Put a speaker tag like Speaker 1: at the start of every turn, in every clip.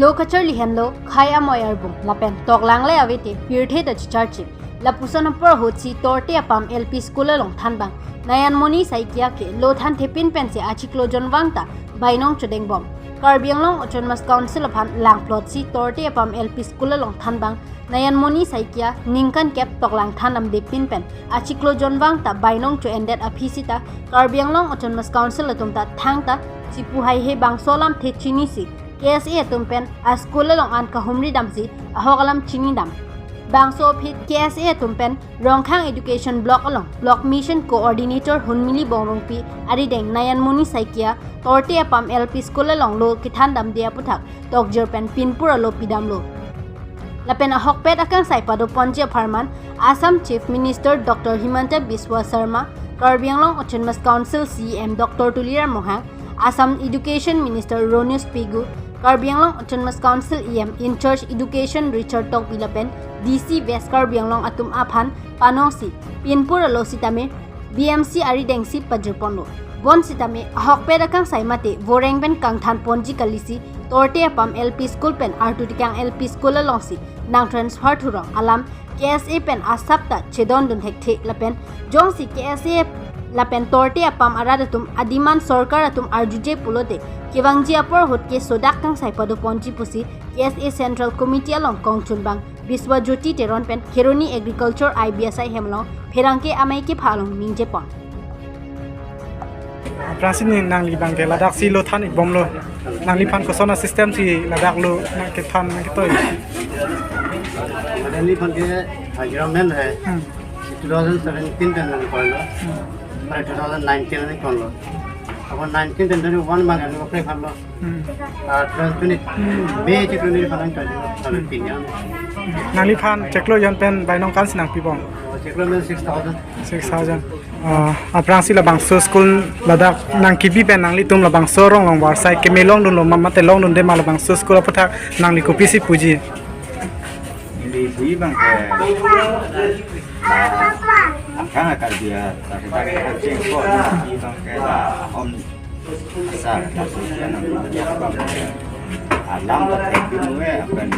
Speaker 1: Lokacher lihenlo khaya moyarbum lapen toklang le avete pirthe da charchi la puson por hochi torte apam LP school long thanbang nayan moni saikia ke lo than thepin pen se achiklo jonwangta bainong chudeng bom karbianglong autonomous council aphan lang plot si torte apam LP school long thanbang nayan moni saikia ningkan kep toklang thanam de pin pen achiklo jonwangta bainong chu ended aphisita karbianglong autonomous council atumta thangta chipu hai he bangsolam the chini si KSA tumpen a school long an kahumri damsi ahogalam chini dam bangso phit KSA tumpen rongkhang education block along block mission coordinator hunmili bongrongpi ari deng nayan muni saikia torte apam LP school long lo kithan dam dia puthak tokjer pen pinpur alo pidam lo lapen ahokpet akang saipado ponje farman Assam Chief Minister Dr. Himanta Biswa Sharma Karbianglong Autonomous Council CM Dr. Tulirar Mohang Assam Education Minister Ronius Pigu Karbianglong Autonomous Council EM in Charge Education Richard Tok Bilapen DC West Karbianglong Atum Aphan Panongsi Pinpur Alo Sitame BMC Ari Dengsi Pajurponlo Bon Sitame Hokpe Rakang Saimate Vorengben Kangthan Ponji Kalisi Torte Apam LP School Pen Artutikang LP School Alongsi Nang Transfer Thurong Alam KSA Pen Asapta Chedon Dun Hekte Lapen Jongsi KSA Lapen torte apam aradatum adiman sorkar atum arjuje pulote kewangji apor hotke sodak kang saipado ponji pusi KSA Central Committee along kongchunbang Biswa Jyoti Teron pen Kheroni Agriculture IBSI hemlong pherangke amaike phalong mingje pon
Speaker 2: Prasini nangli bangke ladak si lo than ibomlo nangli phan kosona system si ladak lo na ke than na ke toy
Speaker 3: nangli phan ke agreement hai 2017 में मैंने पढ़ लो पर 2019 में कर लो अब 19 जनवरी 1 में मैंने अप्लाई कर लो और 2020 मई के 20 फलन कर लो साल 3 यार
Speaker 2: nangli phan cheklo yan pen bainong kan sinang pibong
Speaker 3: check लो में
Speaker 2: 6000 aprang sila bang so school ladak nang kibi pen nangli tum la bang so rong long war sai ke melong dun lo mama te long dun de mal bang so school apatha nangli ko pisi puji
Speaker 4: di bui bang ke akang akar dia tapi tak ada ceng kok di bang ke om besar maksudnya nanti dia apa alam tak dulu akan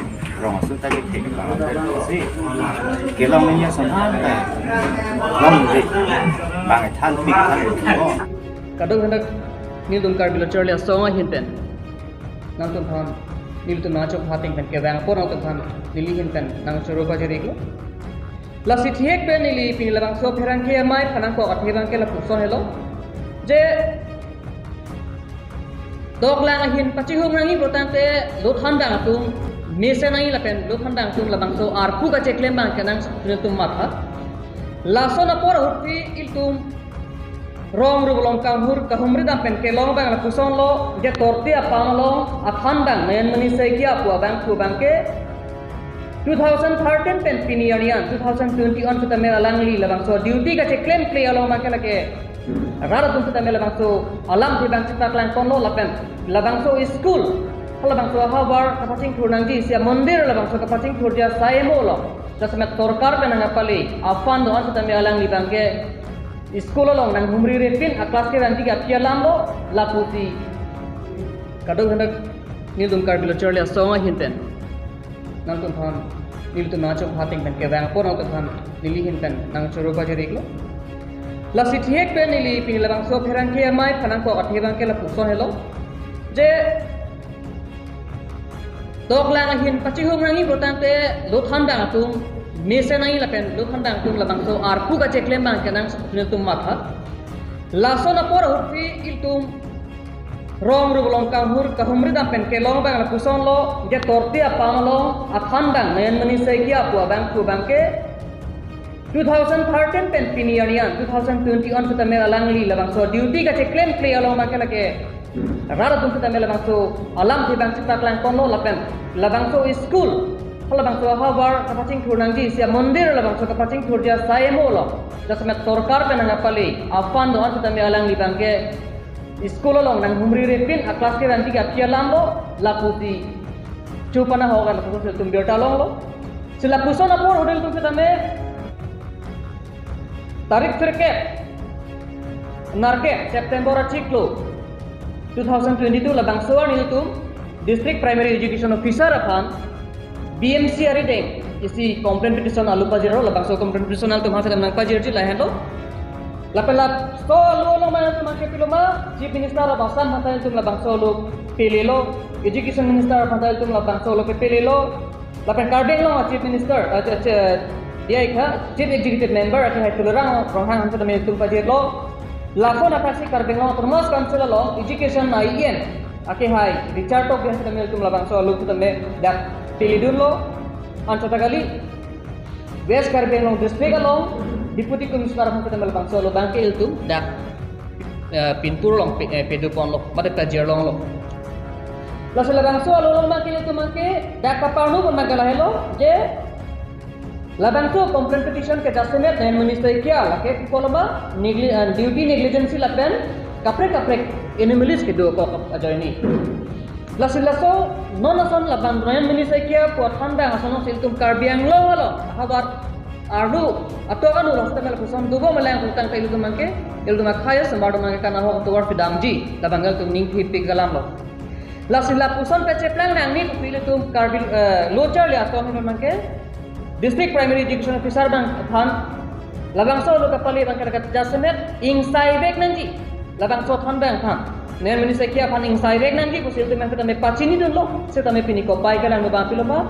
Speaker 4: rong su tadi tek bang si kelong nya sama long di bang than pik than ko
Speaker 5: kadang hendak ni dum kar bila charlia songa hinten nang tum than nil tum nachok hating pen ke bang por nang tum than lili hinten nang choro ba jeri ko la sithiek pe nili pin labang so pherang ke mai phanang ko athebang ke la puson helo je dok lang hin pachihung rangi botante lo than dang tum mese nai la pen lo than dang tum labang so arpu ka cheklem bang ke nang tum matha la so na por hurti il tum rong rubulong kahur kahumri dam pen ke long bang la puson lo je torti apang lo athan dang nayan mani sai kia pu bang ke 2013 pen pinianian 2021 kita mela langli labang so duty ka che claim play along ma ke lake rara tum kita mela bang so alam di bang kita klan kono lapen labang so school labang so habar kapacing thurnang ji sia mandir labang so kapacing thurja saemo lo jasmet sarkar pen ngapali afan do kita mela langli bang ke school along nang humri repin a class ke ranti ka pialam lo lapusi kadang hendak ni dum kar bila charlia songa hinten nang tum than nil tum nachok hating pen ke bang por nang tum than lili hinten nang choro ba jeri ko la sithiek pe nili pin labang so pherang ke mai phanang ko athebang ke la puson helo je dok lang hin pachihung rangi botante lo than dang tum mese nai la pen lo than dang tum labang so arpu ka cheklem bang ke nang tum matha la so na por hurti il tum rong rubulong kahur kahumri dam pen ke long bang la puson lo je torti apang lo athan dang nayan mani sai kia pu bang ke 2013 pen pinianian 2021 kita mela langli labang so duty ka che claim play along ma ke lake rara tum kita mela bang so alam di bang kita klan kono lapen labang so school labang so habar kapacing thurnang ji sia mandir labang so kapacing thurja saemo lo jasmet sarkar pen ngapali afan do kita mela langli bang ke school along nang humri repin a class ke ranti ka pialam lo lapusi chupana hoga la puso tum beta long lo sila puso na por hotel tum kita me tarik firke narke September achiklo 2022 labang soar nil tum district primary education officer upon BMC arideng isi complaint petition alu pajero labang so complaint petition al tumha sedang pajero ji lahen lo lapelap so lo mana tumha ke piloma chief minister of Assam hatal tum labang so lo pelelo education minister hatal tum labang so lo pelelo lapen karbeng lo chief minister dia ikha chief executive member ati hai tularang rohang han sedang tum pajero lo lakon apasi karbeng lo termas council lo education IEN ake hai Richard Tok dia sedang tum labang so lo sedang dak pilidun lo Anca kali West Karbeng long district along Deputy Commissioner ng Katamel Bangso lo bangke iltum dak pintur long pedupon lo mate pajer long lo laso la bangso lo bangke iltum bangke dak kapanu pun magala hello je la bangso complaint petition ke dasemet dan minister kia la ke koloma duty negligence la pen kaprek animalis ke do ko ajoini laso nonason labang noyan minister kia puat handa asono siltum karbiang lo habat ardu atau kan ulang setelah kusam dugo melayang utang kailu tumangke ildu makhaya sembado mangke kana ho tuwar fidamji labanggal tum ning hipik galam lo lasila pusan pece plang nang ni pile tum karbil lochar le atau hin mangke district primary education officer bang than labang so lo kapali bang kada jasmet ing saibek nanji labang so than bang than Nen minister kia paning sairek nanti kusil tu mereka tame pacini dun lo, saya tame pini ko pai kalang nubang pilo ma,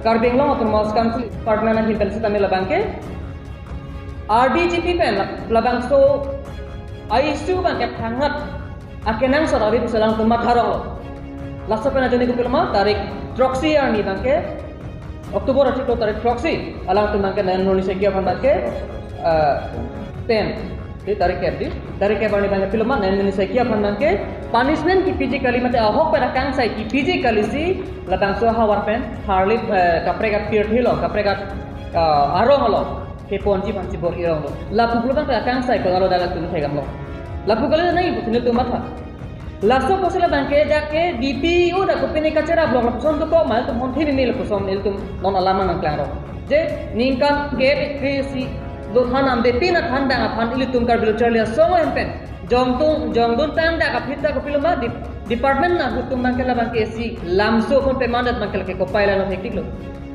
Speaker 5: karbeng lo atau mas council partner nanti pen saya tame labang ke, RDGP pen labang so, ISU bang ke hangat, akenang so tadi kuselang tumat harong lo, lasa pen aja ni ko pilo ma tarik troxy ni bang ke, Oktober aja to tarik troxy, alang tu bang ke nen minister kia pan bang ke, 10 tarik ke bani bang film man nan sai kia phan ke punishment ki physically mate ahok para kang sai ki physically si labang so hawar pen harlip kapre ka peer thilo kapre ka arong lo ke ponji panchi bor irong lo lapu pulang ka kang sai ko alo daga tu thegam lo lapu kale nai pusinil tu matha laso posila bang ke jake DPU da kupini kachera blog lapu son to ko mal tu mon thimi mil puson il tum non alama nang klaro je ningkan ke krisi do than am de tina than da phan ili tum kar bil charlia songo empen jongdun tang da ka phita ko piloma department na gutum bang kala bang kesi lamso kon pe mandat bang kala ke ko paila no hektik lo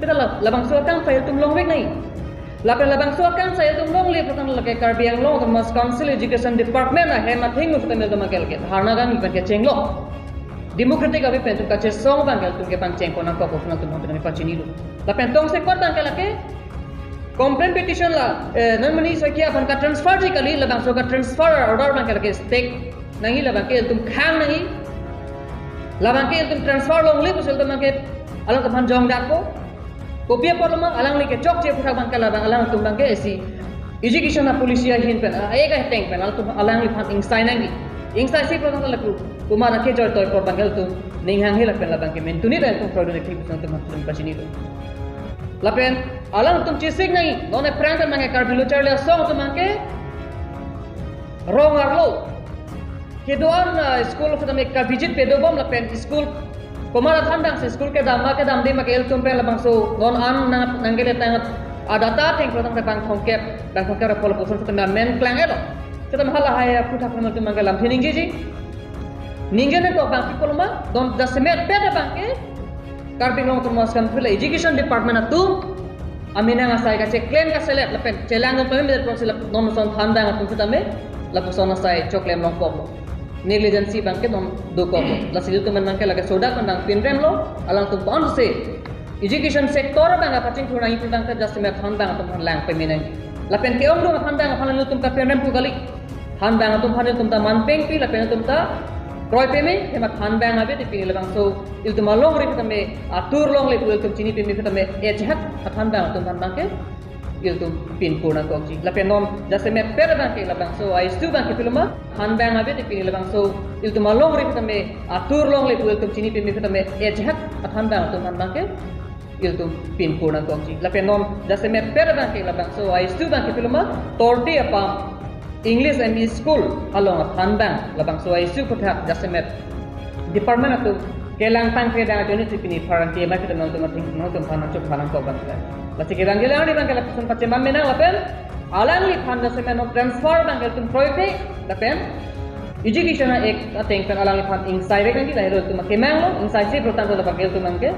Speaker 5: pita labang so kang fail tum long wek nai labang so kang saya tum long le patang lage kar biang long mas council education department na he ma thing ufta mel do makel ke harna gan ban ke chenglo democratic abi pen tum ka che song bang kel tum ke pan cheng ko na ko ko na tum tum pa chini lo la pen tong se kor bang kala ke complaint petition la normally sakia ban ka transfer kali labang so ka transfer order bang kala ke stake nangi labang ke tum khang nangi labang ke tum transfer long le kusel tum ke alang ka ban jong dak ko pia poloma alang le ke chok che putha bang kala bang alang tum bang ke esi education na polisia hin pen ega tank pen alang le phan ing sai nangi ing sai si pro la ku kumara ke joy toy por bang kel tum ning hang hila pen labang ke mentuni da tum productive tum pa chini lapen alang tum chisik nai none prank mangi karbilu charle song tum mangi rong arlo kedoan school of the ka visit pedobom lapen school komara thandang se school ke dam de ma kel tum pe labang so non an nangele tangat adata teng protang te bang thongke pol poson tum men klang elo kita mahala haya putha phamal tum mangalam thining ji ningene to bang kolma don da semet pe da bang ke karbing long tum mas kan education department atu amina ngasai ka claim ka select lapen celang ko pembe der proxy non son thanda ngatum kitame la posona sai choklem long ko negligence bangke non do ko la sil tu man ke la soda kan dang pinrem lo alang tu pon se education sector bang apa cing thona itu bang ka just me thanda ngatum lang pe minen lapen ke om do thanda ngapan tum ka pinrem pu kali thanda ngatum phane tum ta man peng pi lapen tum ta Roy peme hema than bang abe te pingil bang so il tu malong ri kitame atur long le tu tum chini peme kitame e jhat than bang tum bang ke il tu pin purna ko ji la penon jase me per bang ke la bang so I stu bang ke piluma than bang abe te pingil bang so il tu malong ri kitame atur long le tu tum chini peme kitame e jhat than bang tum bang ke il tu pin purna ko ji la penon jase me per bang ke la bang so I stu bang ke piluma torti apa English ME school along Thanbang labang so isu puthak jasemet department atu kelang pang ke da joni tipini paranti ma kita nonton nonton phana chok phana ko bangla lati ke rangela ni bangla pesan pache mamena lapen alang li phana jasemet no transfer bangel tum proyek lapen education na ek ateng pen alang lipat inside kan kita hero tu makemang lo inside si protan to dapat tu mangke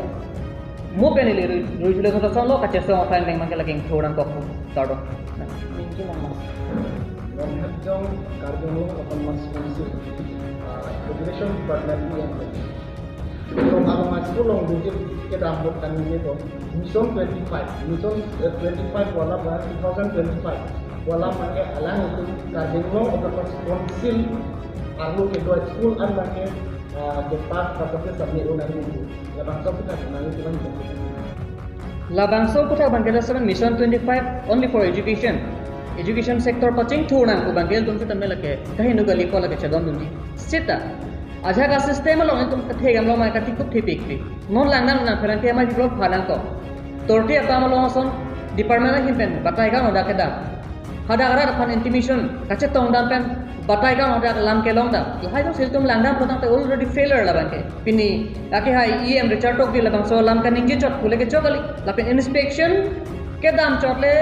Speaker 5: mo pen ile rujule to son lo kache so fan deng mangke laging thodan ko tado
Speaker 6: Long Cardinal open masing-masing Education Department yang from our masuk long budget kita rambut kan ini tuh Mission 25 wala 2025 wala pakai alang itu Cardinal open masing arlo ke dua school an pakai cepat tapi sampai ulang itu ya bangsa kita kenal itu kan
Speaker 5: Labangso putra bangkela 7 Mission 25 only for education sector paching thurang ko bangkel tum chutam melake kahin no gali ko lake chadon dum sita aja ka system lo tum kathe gam lo ma ka tik thik pik non langnan na pheran ke ma blog phalang ko torti apa ma lo son department hin pen batai ka oda ke da hada ara kan intimation kache tong dam pen batai ka oda lam ke long da lahai to siltum langdam protang te already failure la bangke pini ake hai em richard tok di labang so lam kan ingi chot kule ke chogali la pen inspection ke dam chotle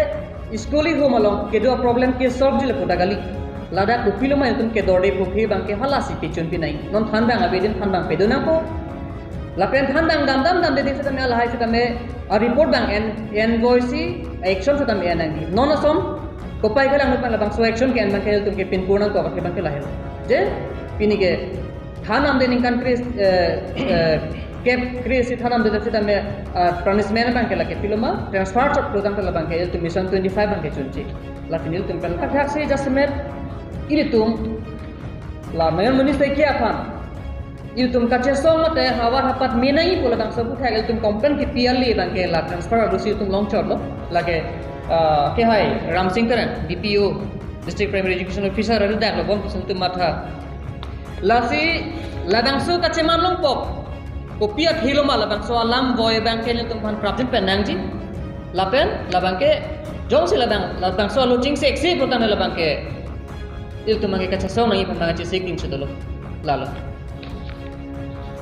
Speaker 5: Skuli home along kedo problem ke solve jile poda gali lada kupilo mai tum ke dorde pukhi bangke halasi pichun pinai non thandang abedin thandang pedona ko lapen thandang dam de dikse me alhai se me a report bang en voice action se tam enangi non asom kopai galang pa labang so action ke en bangke tum ke pin purna to ke bangke lahel je pini ke thanam de ning country Cap create thanam de se me punishment bangke lake piloma transfer to program ke labang ke tu mission 25 bangke chunchi la finil tum pel ka se adjustment ini tum la mayon munis te kya khan ini tum ka che song te hawa hapat menai pola bang sabu thagel tum complain ki purely bangke la transfer adusi tum long shot lo lage ke hai ram singh karan DPO district primary education officer adu dak lo bon tum matha lasi labang su ka che man long pop Kopiat hilo malah bang so alam boy bang kenya tum kan praptin penang ji lapen labang ke jong si labang so lojing seksi pertama labang ke il tum mangi kaca so nangi pembangan cisik ting sudolo lalu